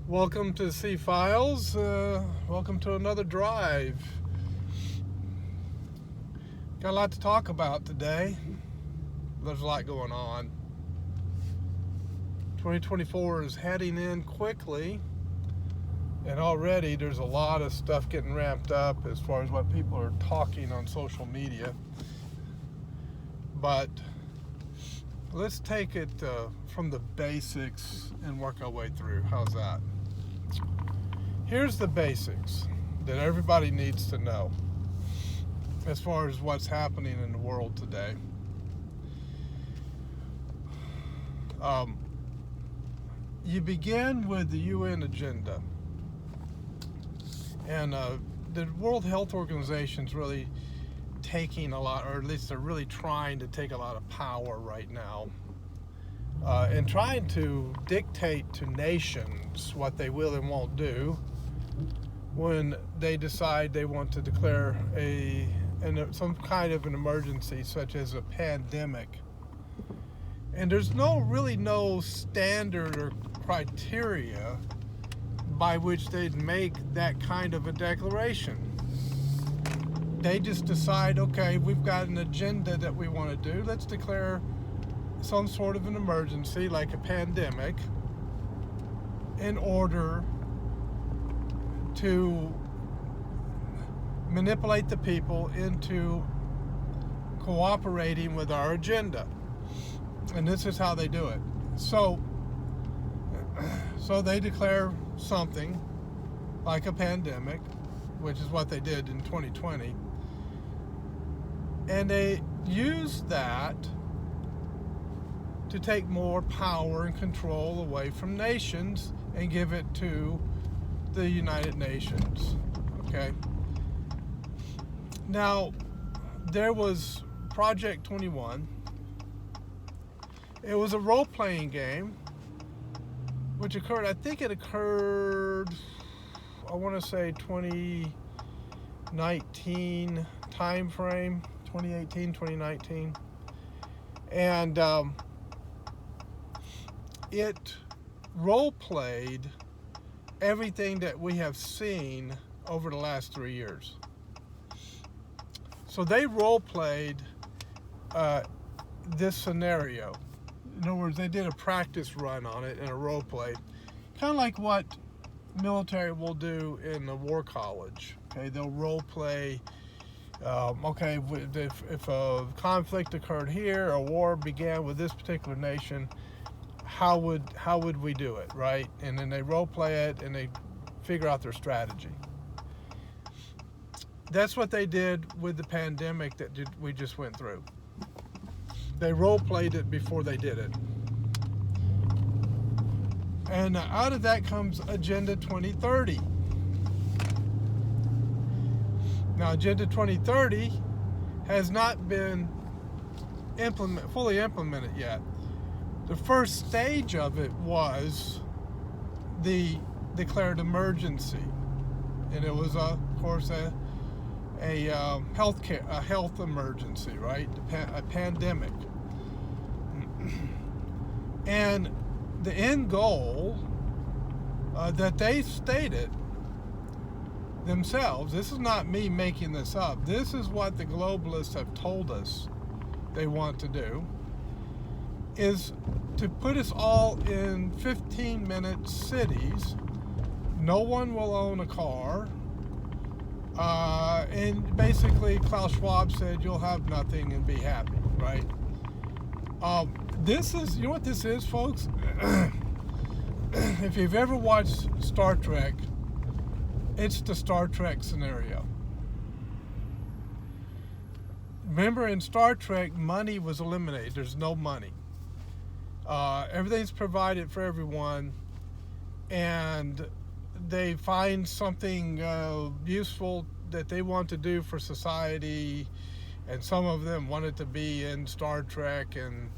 Welcome to C Files. Welcome to another drive. Got a lot to talk about today. There's a lot going on. 2024 is heading in quickly, and already there's a lot of stuff getting ramped up as far as what people are talking on social media. But let's take it from the basics and work our way through. How's that? Here's the basics that everybody needs to know as far as what's happening in the world today. You begin with the UN agenda, and the World Health Organization's really taking a lot, or at least they're really trying to take a lot of power right now, and trying to dictate to nations what they will and won't do when they decide they want to declare some kind of an emergency, such as a pandemic. And there's really no standard or criteria by which they'd make that kind of a declaration. They just decide, okay, we've got an agenda that we want to do. Let's declare some sort of an emergency, like a pandemic, in order to manipulate the people into cooperating with our agenda. And this is how they do it. So they declare something like a pandemic, which is what they did in 2020. And they use that to take more power and control away from nations and give it to the United Nations. Okay? Now, there was Project 21. It was a role-playing game, which occurred, I want to say 2019 time frame, 2018, 2019. And it role-played everything that we have seen over the last 3 years. So they role-played this scenario. In other words, they did a practice run on it and a role play, kind of like what military will do in the war college. Okay, they'll role play. Okay, if a conflict occurred here, a war began with this particular nation, how would we do it, right? And then they role play it and they figure out their strategy. That's what they did with the pandemic that we just went through. They role-played it before they did it. And out of that comes Agenda 2030. Now, Agenda 2030 has not been fully implemented yet. The first stage of it was the declared emergency. And it was, of course, a health emergency, right? A pandemic. And the end goal that they stated themselves, this is not me making this up, this is what the globalists have told us they want to do, is to put us all in 15-minute cities. No one will own a car. And basically, Klaus Schwab said, you'll have nothing and be happy, right? You know what this is, folks? If you've ever watched Star Trek, it's the Star Trek scenario. Remember, in Star Trek, money was eliminated. There's no money. Everything's provided for everyone, and they find something useful that they want to do for society, and some of them wanted to be in Star Trek, and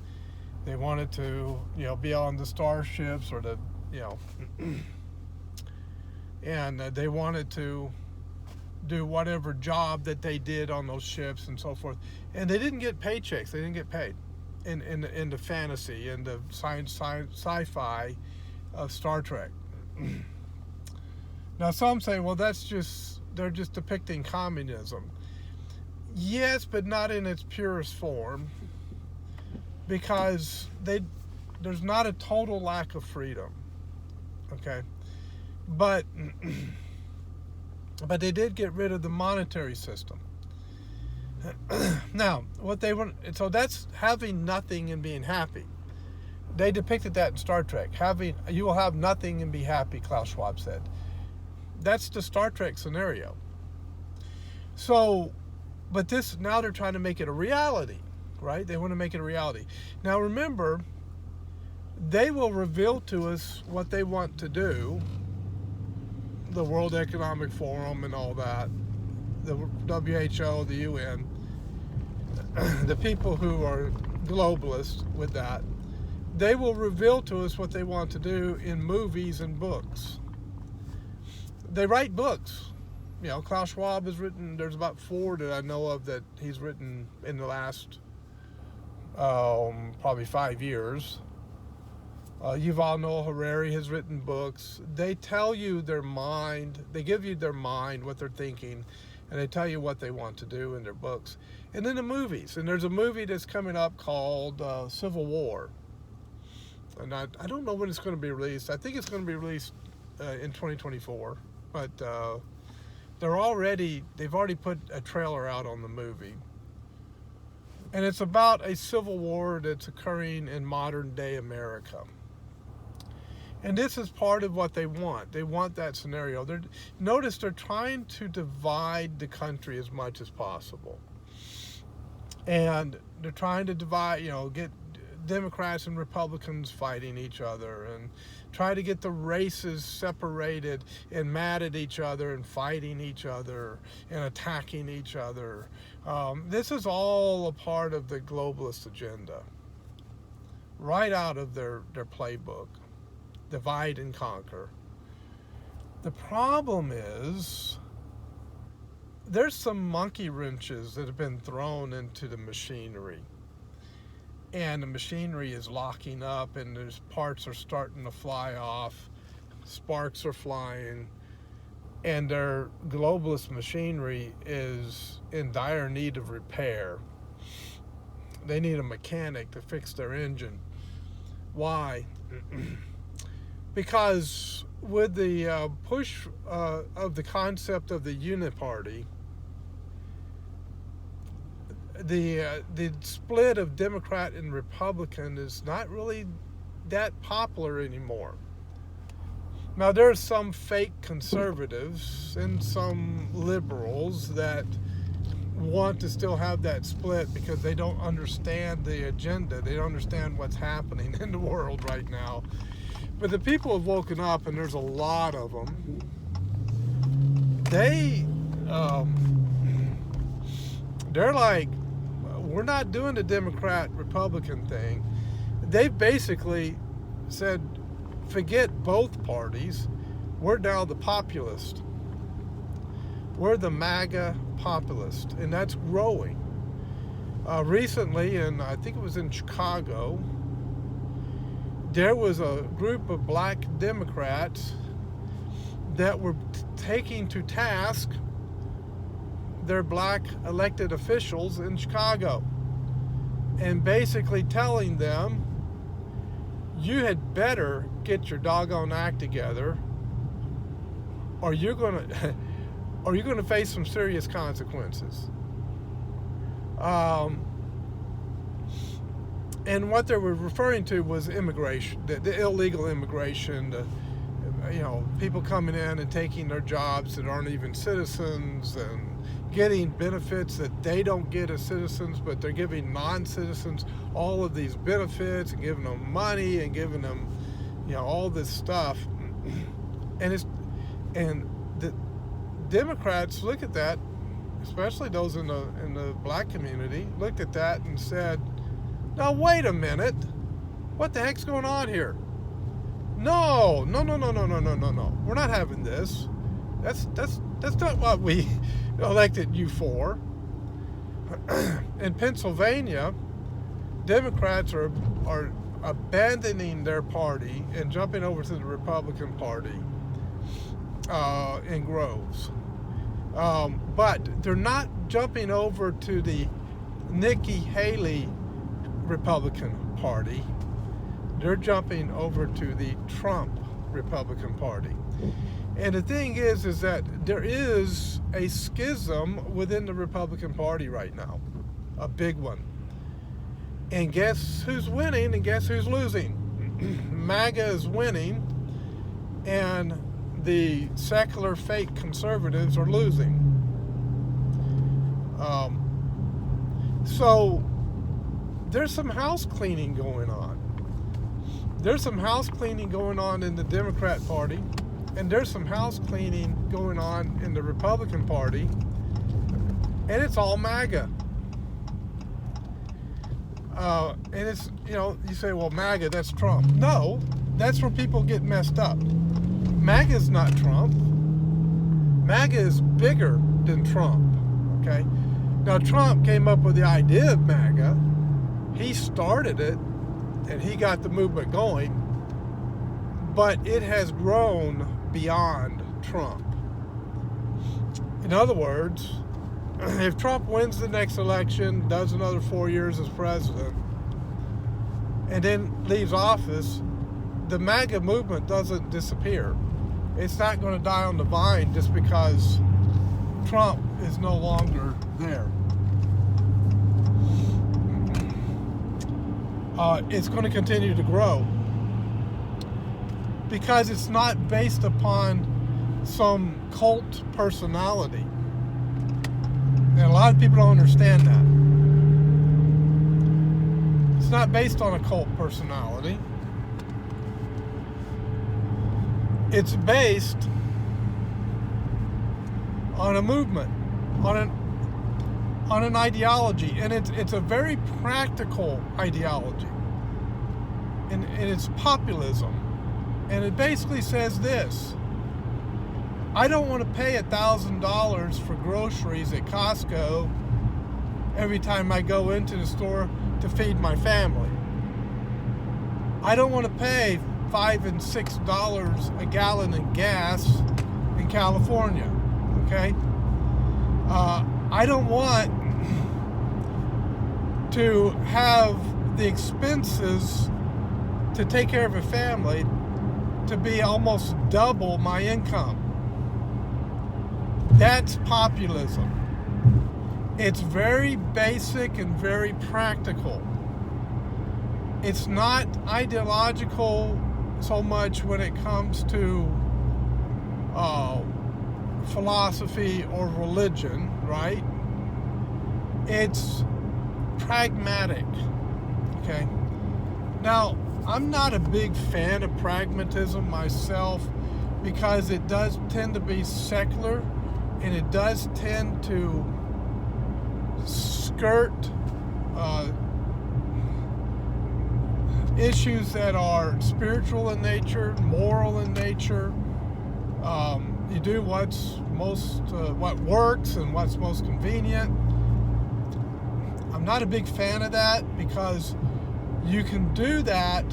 they wanted to, be on the starships or and they wanted to do whatever job that they did on those ships and so forth. And they didn't get paychecks. They didn't get paid in the fantasy, in the sci-fi of Star Trek. Now some say, well, they're just depicting communism. Yes, but not in its purest form, because there's not a total lack of freedom. Okay, but they did get rid of the monetary system. Now, so that's having nothing and being happy. They depicted that in Star Trek. You will have nothing and be happy, Klaus Schwab said. That's the Star Trek scenario. So, but now they're trying to make it a reality, right? They want to make it a reality. Now remember, they will reveal to us what they want to do, the World Economic Forum and all that, the WHO, the UN, the people who are globalists with that, they will reveal to us what they want to do in movies and books. They write books. Klaus Schwab has written, there's about 4 that I know of that he's written in the last probably 5 years. Yuval Noah Harari has written books. They tell you their mind, they give you their mind, what they're thinking, and they tell you what they want to do in their books. And then the movies. And there's a movie that's coming up called Civil War. And I don't know when it's going to be released. I think it's going to be released in 2024. But they've already put a trailer out on the movie. And it's about a civil war that's occurring in modern day America. And this is part of what they want. They want that scenario. Notice they're trying to divide the country as much as possible. And they're trying to divide, get Democrats and Republicans fighting each other, and try to get the races separated and mad at each other and fighting each other and attacking each other. This is all a part of the globalist agenda, right out of their playbook. Divide and conquer. The problem is there's some monkey wrenches that have been thrown into the machinery, and the machinery is locking up, and there's parts are starting to fly off, sparks are flying, and their globalist machinery is in dire need of repair. They need a mechanic to fix their engine. Why? Because with the push of the concept of the uniparty, the split of Democrat and Republican is not really that popular anymore. Now, there's some fake conservatives and some liberals that want to still have that split because they don't understand the agenda. They don't understand what's happening in the world right now. But the people have woken up, and there's a lot of them. They're like, we're not doing the Democrat-Republican thing. They've basically said, forget both parties. We're now the populist. We're the MAGA populist, and that's growing. Recently, and I think it was in Chicago, there was a group of black Democrats that were taking to task their black elected officials in Chicago and basically telling them, you had better get your doggone act together, or you're gonna face some serious consequences. And what they were referring to was immigration, the illegal immigration, people coming in and taking their jobs that aren't even citizens and getting benefits that they don't get as citizens, but they're giving non-citizens all of these benefits and giving them money and giving them, all this stuff. And the Democrats look at that, especially those in the black community, looked at that and said, now wait a minute, what the heck's going on here? No. We're not having this. That's not what we elected you for. In Pennsylvania, Democrats are abandoning their party and jumping over to the Republican Party. in groves. But they're not jumping over to the Nikki Haley Republican Party. They're jumping over to the Trump Republican Party. And the thing is that there is a schism within the Republican Party right now, a big one. And guess who's winning and guess who's losing? MAGA is winning, and the secular fake conservatives are losing. So there's some house cleaning going on. There's some house cleaning going on in the Democrat Party, and there's some house cleaning going on in the Republican Party, and it's all MAGA. And it's, you say, well, MAGA, that's Trump. No, that's where people get messed up. MAGA is not Trump. MAGA is bigger than Trump, okay? Now, Trump came up with the idea of MAGA. He started it, and he got the movement going, but it has grown beyond Trump. In other words, if Trump wins the next election, does another 4 years as president, and then leaves office, the MAGA movement doesn't disappear. It's not going to die on the vine just because Trump is no longer there. It's going to continue to grow because it's not based upon some cult personality. And a lot of people don't understand that. It's not based on a cult personality. It's based on a movement, on an ideology, and it's a very practical ideology, and it's populism, and it basically says this: I don't want to pay $1,000 for groceries at Costco every time I go into the store to feed my family. I don't want to pay $5 and $6 a gallon in gas in California, okay? I don't want to have the expenses to take care of a family to be almost double my income. That's populism. It's very basic and very practical. It's not ideological so much when it comes to philosophy or religion, right? It's pragmatic, okay? Now, I'm not a big fan of pragmatism myself because it does tend to be secular, and it does tend to skirt issues that are spiritual in nature, moral in nature. You do what works and what's most convenient. I'm not a big fan of that because you can do that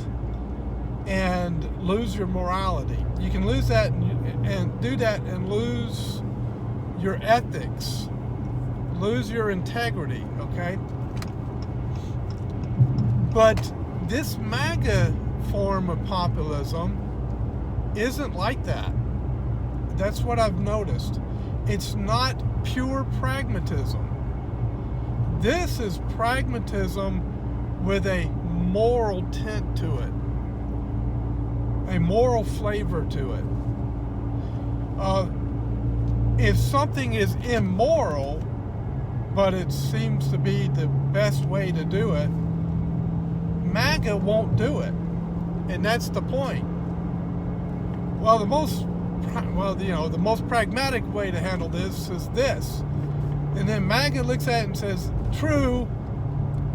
and lose your morality. You can lose that and do that and lose your ethics, lose your integrity, okay? But this MAGA form of populism isn't like that. That's what I've noticed. It's not pure pragmatism. This is pragmatism with a moral tint to it, a moral flavor to it. If something is immoral, but it seems to be the best way to do it, MAGA won't do it, and that's the point. Well, the most pragmatic way to handle this is this, and then MAGA looks at it and says, "True,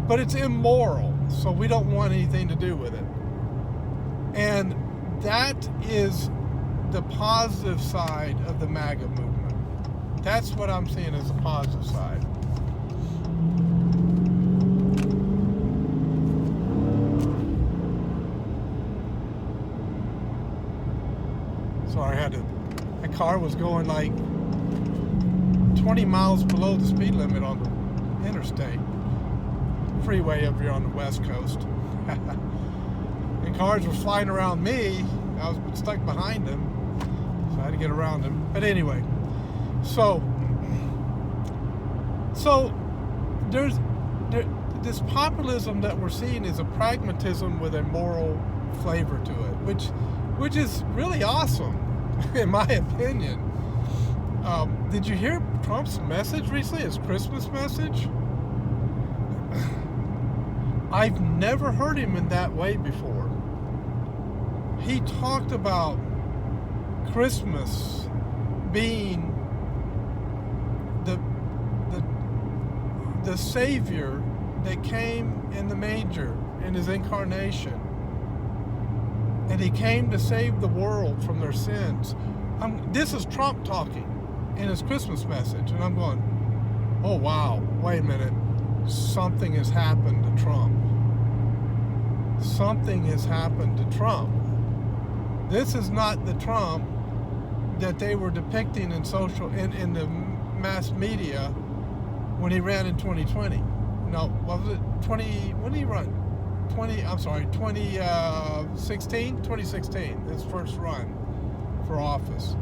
but it's immoral, so we don't want anything to do with it." And that is the positive side of the MAGA movement. That's what I'm seeing as a positive side. Sorry, I a car was going like 20 miles below the speed limit on the interstate freeway up here on the West Coast. And cars were flying around me. I was stuck behind them, so I had to get around them. But anyway, so this populism that we're seeing is a pragmatism with a moral flavor to it, which is really awesome, in my opinion. Did you hear Trump's message recently? His Christmas message? I've never heard him in that way before. He talked about Christmas being the Savior that came in the manger in his incarnation. And he came to save the world from their sins. This is Trump talking in his Christmas message. And I'm going, oh wow, wait a minute. Something has happened to Trump. Something has happened to Trump. This is not the Trump that they were depicting in the mass media when he ran in 2020. No, what was it? When did he run? 2016? 2016, his first run for office.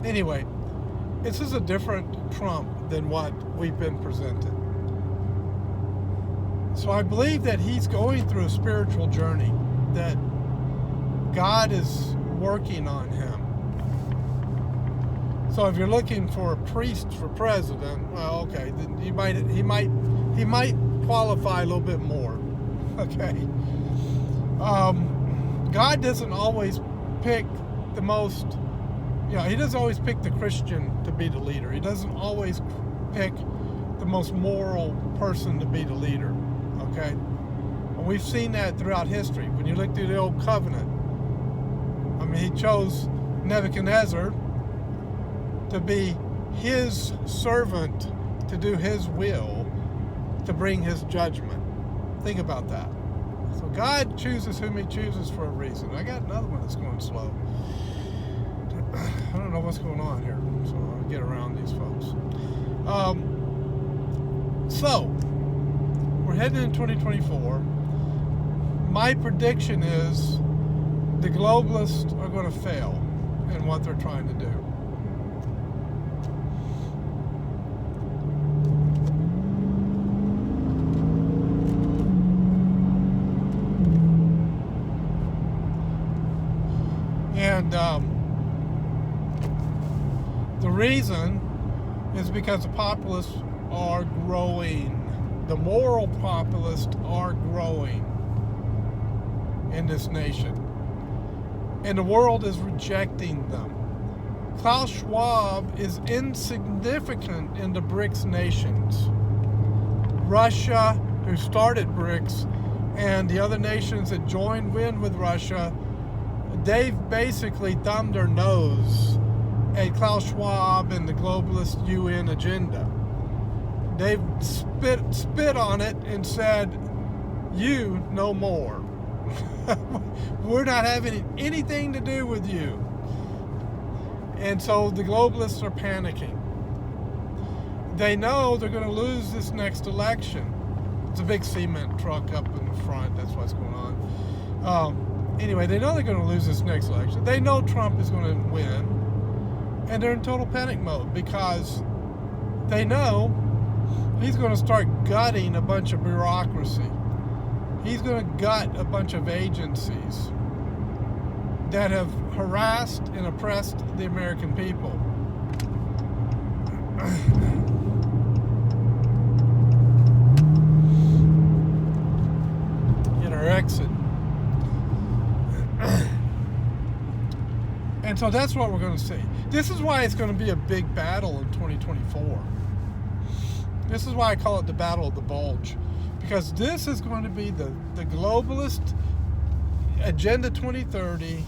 Anyway, this is a different Trump than what we've been presented. So I believe that he's going through a spiritual journey, that God is working on him. So if you're looking for a priest for president, well, okay, then he might qualify a little bit more. Okay. God doesn't always pick the most, he doesn't always pick the Christian to be the leader. He doesn't always pick the most moral person to be the leader. Okay? And we've seen that throughout history. When you look through the Old Covenant, he chose Nebuchadnezzar to be his servant, to do his will, to bring his judgment. Think about that. So God chooses whom he chooses for a reason. I got another one that's going slow. I don't know what's going on here, so I'll get around these folks. So we're heading into 2024. My prediction is the globalists are going to fail in what they're trying to do. And the reason is because the populists are growing. The moral populists are growing in this nation. And the world is rejecting them. Klaus Schwab is insignificant in the BRICS nations. Russia, who started BRICS, and the other nations that joined in with Russia, they've basically thumbed their nose at Klaus Schwab and the globalist UN agenda. They've spit on it and said, you no more. We're not having anything to do with you. And so the globalists are panicking. They know they're going to lose this next election. It's a big cement truck up in the front. That's what's going on. Anyway, they know they're going to lose this next election. They know Trump is going to win. And they're in total panic mode because they know he's going to start gutting a bunch of bureaucracy. He's going to gut a bunch of agencies that have harassed and oppressed the American people. In our exit. And so that's what we're going to see. This is why it's going to be a big battle in 2024. This is why I call it the Battle of the Bulge. Because this is going to be the globalist Agenda 2030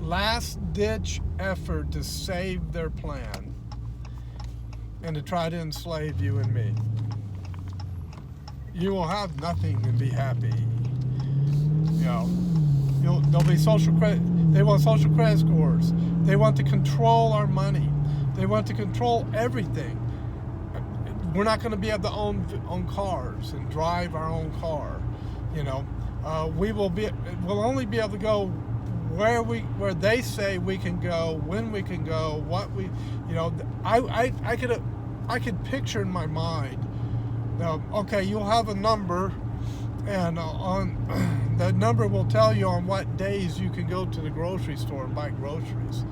last-ditch effort to save their plan and to try to enslave you and me. You will have nothing and be happy. There'll be basically they want social credit scores. They want to control our money. They want to control everything. We're not going to be able to own cars and drive our own car. We'll only be able to go where they say we can go, when we can go, I could picture in my mind. Okay, you'll have a number, and on that number will tell you on what days you can go to the grocery store and buy groceries.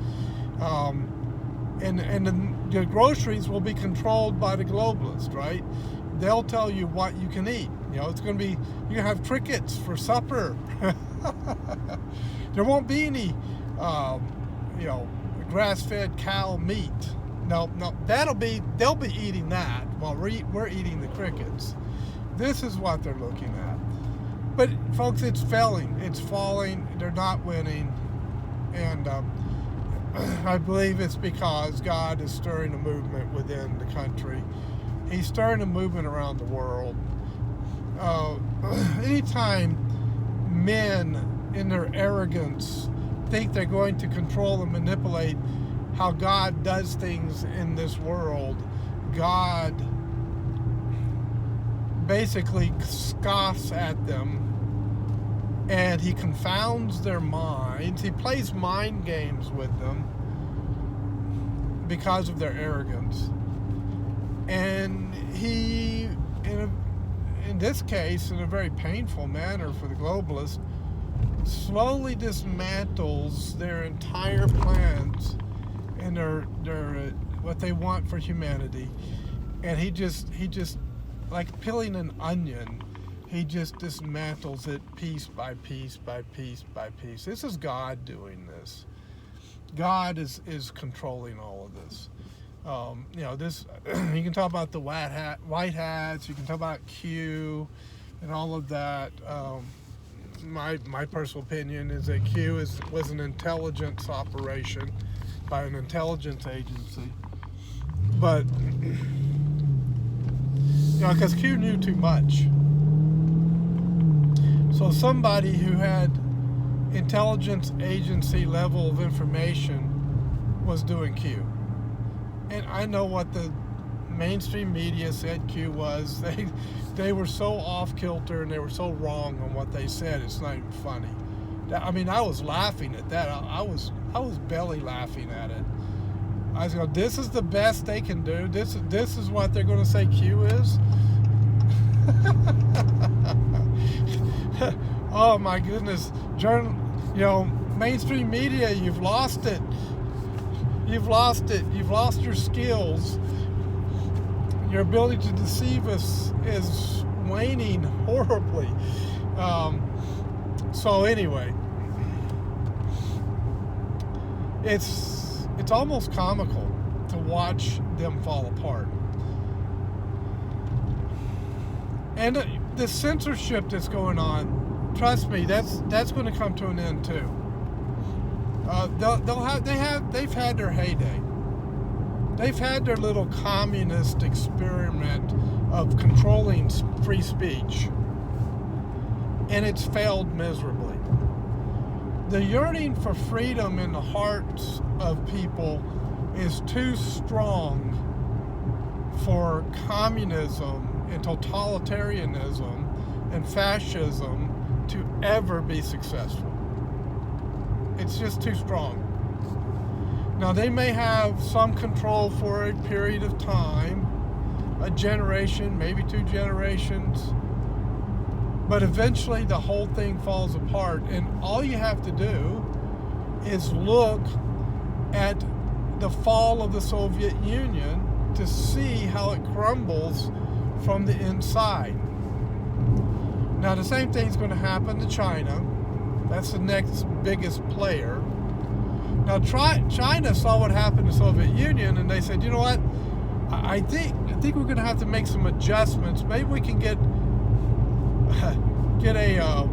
And the groceries will be controlled by the globalists, right? They'll tell you what you can eat. It's going to be, you can have crickets for supper. There won't be any, grass-fed cow meat. No, they'll be eating that while we're eating the crickets. This is what they're looking at. But folks, it's failing. It's falling. They're not winning. And I believe it's because God is stirring a movement within the country. He's stirring a movement around the world. Anytime men in their arrogance think they're going to control and manipulate how God does things in this world, God basically scoffs at them, and he confounds their minds. He plays mind games with them because of their arrogance. And he, in this case, in a very painful manner for the globalists, slowly dismantles their entire plans and their what they want for humanity. And he just like peeling an onion, he just dismantles it piece by piece by piece by piece. This is God doing this. God is controlling all of this. This you can talk about the white hats, you can talk about Q and all of that. My personal opinion is that Q was an intelligence operation by an intelligence agency. But, because Q knew too much. So somebody who had intelligence agency level of information was doing Q. And I know what the mainstream media said Q was. They were so off kilter and they were so wrong on what they said, it's not even funny. I was laughing at that. I was belly laughing at it. I was going, this is the best they can do. This is what they're going to say Q is. Oh my goodness, mainstream media, you've lost it. You've lost it. You've lost your skills. Your ability to deceive us is waning horribly. So anyway, it's almost comical to watch them fall apart. And the censorship that's going on, trust me, that's going to come to an end too. They've had their heyday. They've had their little communist experiment of controlling free speech, and it's failed miserably. The yearning for freedom in the hearts of people is too strong for communism and totalitarianism and fascism to ever be successful. It's just too strong. Now, they may have some control for a period of time, a generation, maybe 2 generations, but eventually the whole thing falls apart. And all you have to do is look at the fall of the Soviet Union to see how it crumbles from the inside. Now, the same thing's going to happen to China. That's the next biggest player. Now, China saw what happened to the Soviet Union, and they said, you know what? I think we're going to have to make some adjustments. Maybe we can get a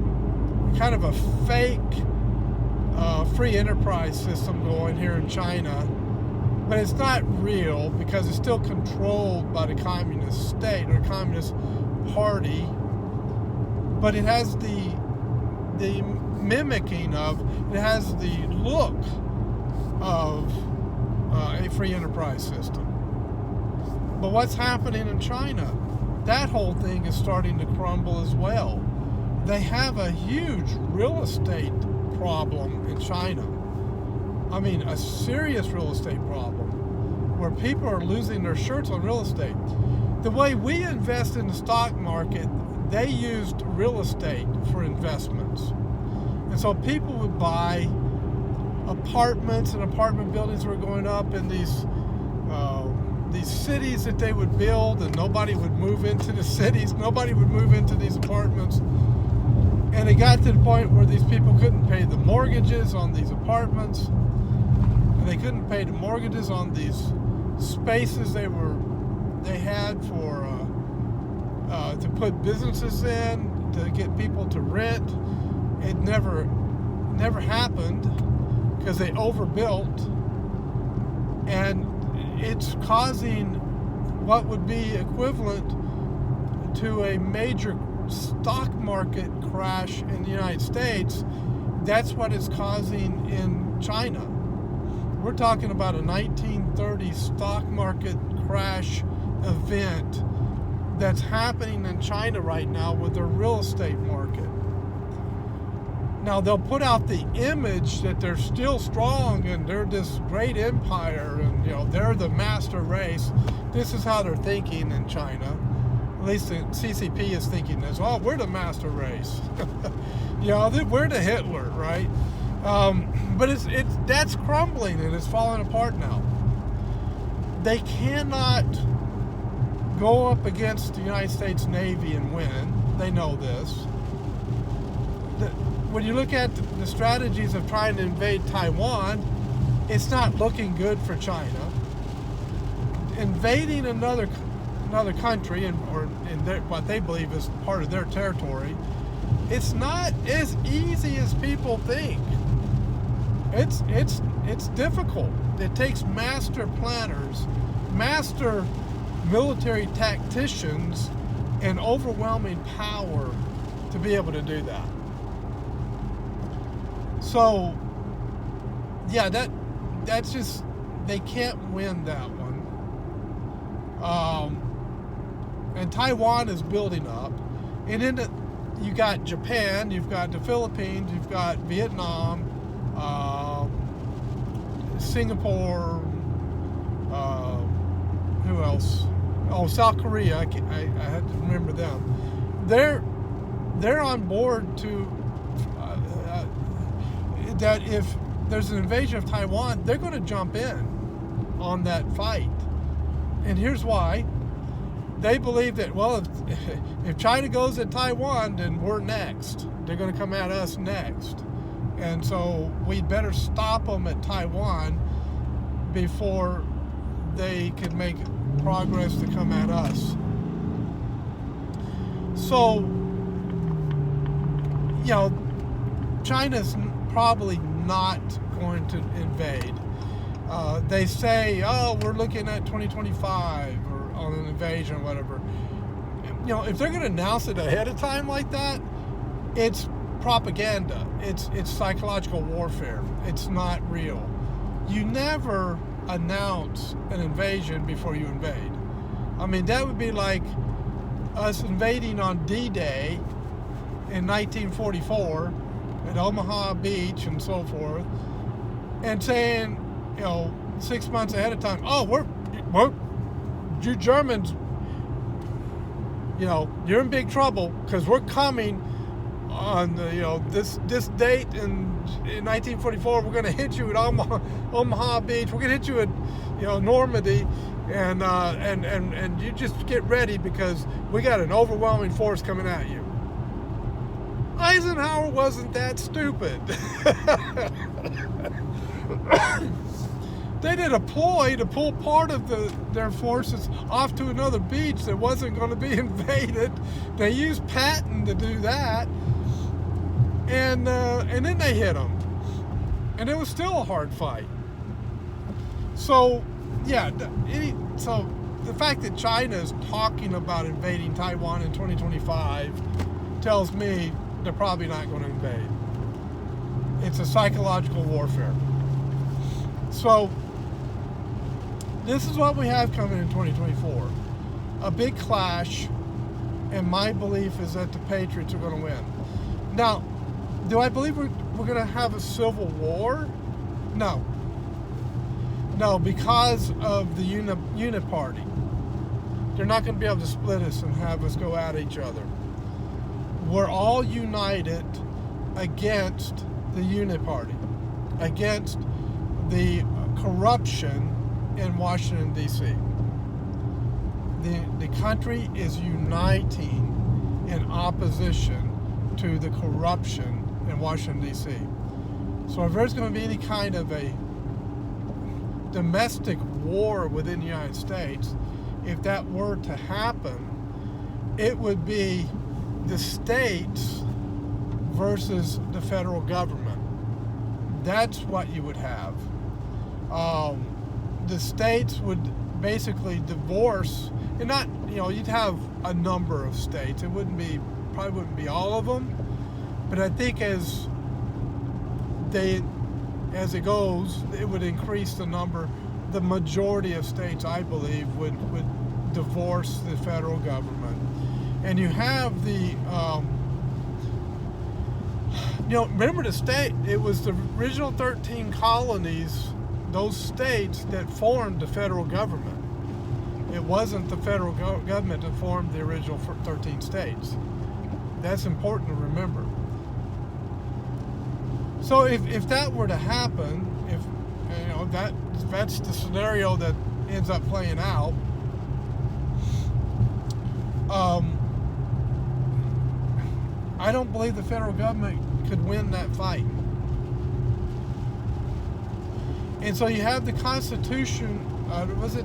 kind of a fake free enterprise system going here in China, but it's not real because it's still controlled by the communist state or communist party. But it has the the mimicking of, it has the look of a free enterprise system. But what's happening in China? That whole thing is starting to crumble as well. They have a huge real estate problem in China. I mean, a serious real estate problem where people are losing their shirts on real estate. The way we invest in the stock market, they used real estate for investments. And so people would buy apartments, and apartment buildings were going up in these cities that they would build, and nobody would move into the cities. Nobody would move into these apartments. And it got to the point where these people couldn't pay the mortgages on these apartments. And they couldn't pay the mortgages on these spaces they had for to put businesses in, to get people to rent. It never happened because they overbuilt, and it's causing what would be equivalent to a major stock market crash in the United States. That's what it's causing in China. We're talking about a 1930 stock market crash event that's happening in China right now with their real estate market. Now, they'll put out the image that they're still strong and they're this great empire and, they're the master race. This is how they're thinking in China. At least the CCP is thinking this. Oh, we're the master race. We're the Hitler, right? But that's crumbling and it's falling apart now. They cannot go up against the United States Navy and win. They know this. When you look at the strategies of trying to invade Taiwan, it's not looking good for China. Invading another country, or what they believe is part of their territory, it's not as easy as people think. It's difficult. It takes master planners, master military tacticians, and overwhelming power to be able to do that. So, yeah, that's just, they can't win that one. And Taiwan is building up. And then you got Japan, you've got the Philippines, you've got Vietnam, Singapore, who else? Oh, South Korea. I had to remember them. They're on board to that if there's an invasion of Taiwan, they're going to jump in on that fight. And here's why. They believe that, well, if China goes at Taiwan, then we're next. They're going to come at us next. And so we'd better stop them at Taiwan before they could make progress to come at us. So, China's probably not going to invade. They say, we're looking at 2025 or on an invasion or whatever. If they're going to announce it ahead of time like that, it's propaganda. It's psychological warfare. It's not real. You never announce an invasion before you invade. I mean, that would be like us invading on D-Day in 1944 at Omaha Beach and so forth, and saying, 6 months ahead of time, we're you Germans, you're in big trouble because we're coming on this date in 1944. We're going to hit you at Omaha Beach. We're going to hit you at Normandy, and you just get ready because we got an overwhelming force coming at you. Eisenhower wasn't that stupid. They did a ploy to pull part of their forces off to another beach that wasn't going to be invaded. They used Patton to do that, and then they hit them, and it was still a hard fight. So, yeah, so the fact that China is talking about invading Taiwan in 2025 tells me they're probably not going to invade. It's a psychological warfare. So this is what we have coming in 2024. A big clash, and my belief is that the Patriots are going to win. Now, do I believe we're going to have a civil war? No. No, because of the uniparty. They're not going to be able to split us and have us go at each other. We're all united against the uniparty, against the corruption in Washington, D.C. The country is uniting in opposition to the corruption in Washington, D.C. So if there's going to be any kind of a domestic war within the United States, if that were to happen, it would be the states versus the federal government. That's what you would have. The states would basically divorce, and not, you'd have a number of states. It probably wouldn't be all of them, but I think as it goes, it would increase the number. The majority of states, I believe, would divorce the federal government. And you have the, remember the state, it was the original 13 colonies, those states, that formed the federal government. It wasn't the federal government that formed the original 13 states. That's important to remember. So if that were to happen, if that's the scenario that ends up playing out, I don't believe the federal government could win that fight. And so you have the Constitution, what's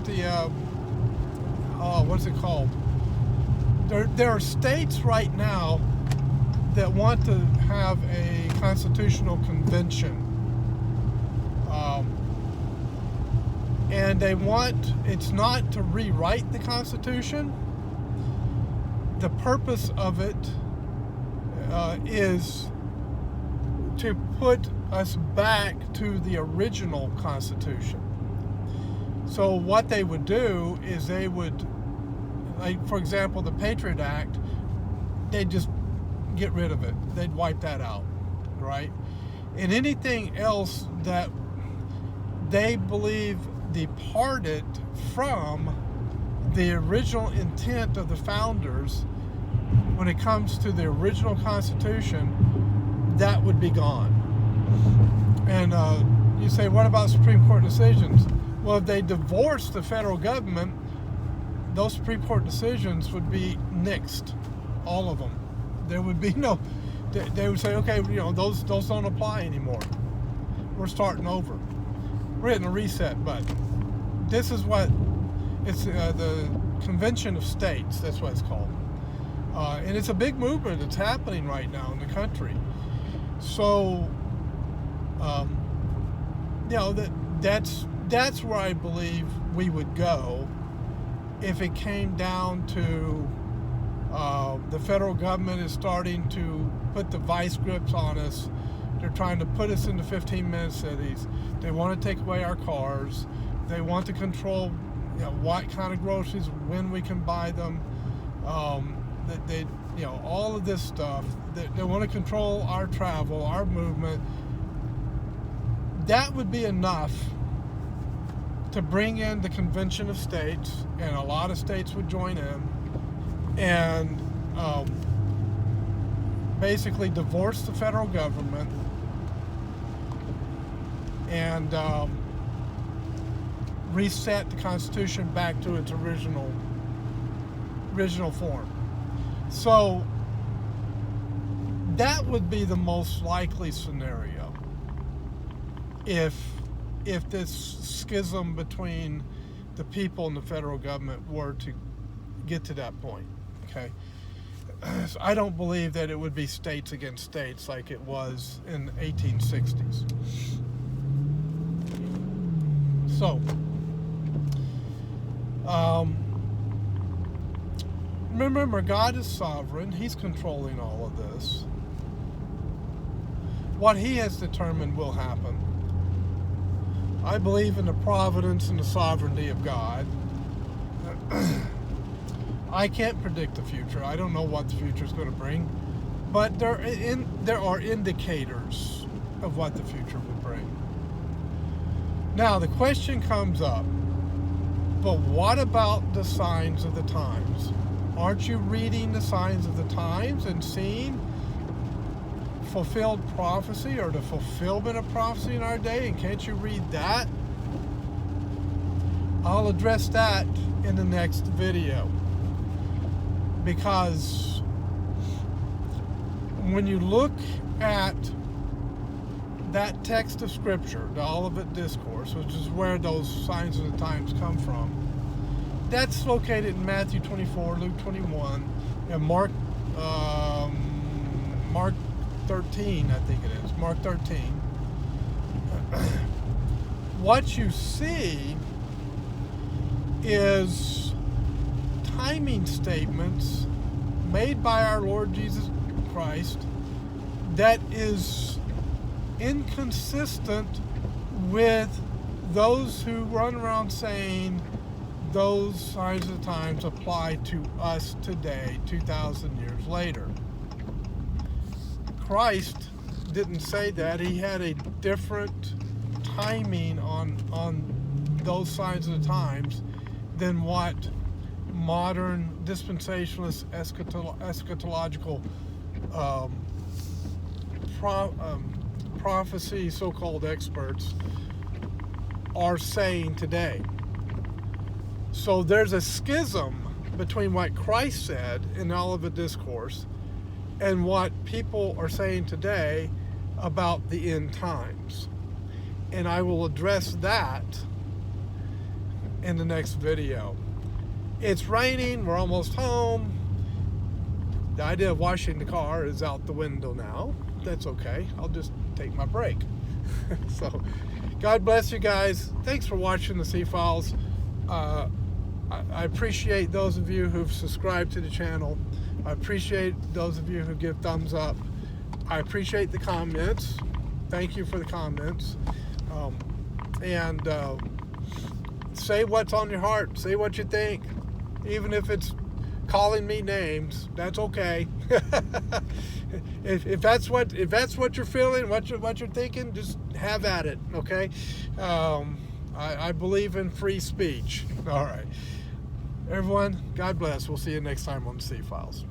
it called? There are states right now that want to have a constitutional convention. And it's not to rewrite the Constitution. The purpose of it is to put us back to the original Constitution. So what they would do is they would, like, for example, the Patriot Act, they'd just get rid of it. They'd wipe that out, right? And anything else that they believe departed from the original intent of the founders when it comes to the original Constitution, that would be gone. And you say, what about Supreme Court decisions? Well, if they divorce the federal government, those Supreme Court decisions would be nixed, all of them. There would be no, they would say, okay, those don't apply anymore. We're starting over. We're hitting a reset button. This is what, it's the Convention of States, that's what it's called. And it's a big movement that's happening right now in the country. So, that's where I believe we would go if it came down to the federal government is starting to put the vice grips on us. They're trying to put us into 15-minute cities. They want to take away our cars. They want to control what kind of groceries, when we can buy them. All of this stuff. They want to control our travel, our movement. That would be enough to bring in the Convention of States, and a lot of states would join in, and basically divorce the federal government and reset the Constitution back to its original form. So that would be the most likely scenario if this schism between the people and the federal government were to get to that point. Okay, so I don't believe that it would be states against states like it was in the 1860s. So, remember, God is sovereign. He's controlling all of this. what he has determined will happen. I believe in the providence and the sovereignty of God. I can't predict the future. I don't know what the future is going to bring, but there are indicators of what the future will bring. Now the question comes up, but what about the signs of the times? Aren't you reading the signs of the times and seeing fulfilled prophecy or the fulfillment of prophecy in our day? And can't you read that? I'll address that in the next video, because when you look at that text of Scripture, the Olivet Discourse, which is where those signs of the times come from, that's located in Matthew 24, Luke 21, and Mark 13, I think it is. Mark 13. What you see is timing statements made by our Lord Jesus Christ that is inconsistent with those who run around saying those signs of the times apply to us today, 2,000 years later. Christ didn't say that. He had a different timing on those signs of the times than what modern dispensationalist eschatological prophecy so-called experts are saying today. So there's a schism between what Christ said in the Olivet Discourse and what people are saying today about the end times. And I will address that in the next video. It's raining, we're almost home. The idea of washing the car is out the window now. That's okay, I'll just take my break. So, God bless you guys. Thanks for watching the C-Files. I appreciate those of you who've subscribed to the channel. I appreciate those of you who give thumbs up. I appreciate the comments. Thank you for the comments. And say what's on your heart. Say what you think. Even if it's calling me names, that's okay. if that's what you're feeling, what you're thinking, just have at it. Okay. I believe in free speech. All right. Everyone, God bless. We'll see you next time on the C-Files.